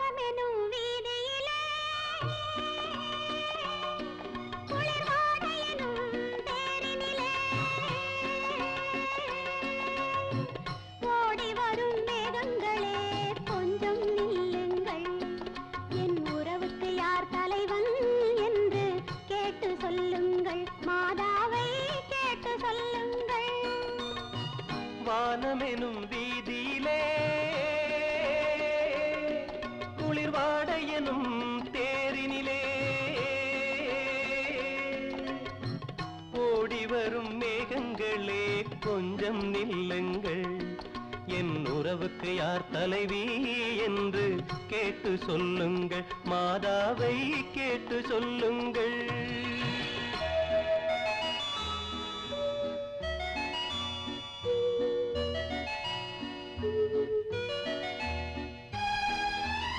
வானமெனும் வீதியிலே குளிர்வாடையெனும் தேரினிலே ஓடி வரும் மேகங்களே கொஞ்சம் நில்லுங்கள் என் உறவுக்கு யார் தலைவன் என்று கேட்டு சொல்லுங்கள் மாதாவை கேட்டு சொல்லுங்கள் வானமெனும் வீதியிலே குளிர்வாடையெனும் தேரினிலே ஓடி வரும் மேகங்களே கொஞ்சம் நில்லுங்கள் என் உறவுக்கு யார் தலைவி என்று கேட்டு சொல்லுங்கள் மாதாவை கேட்டு சொல்லுங்கள்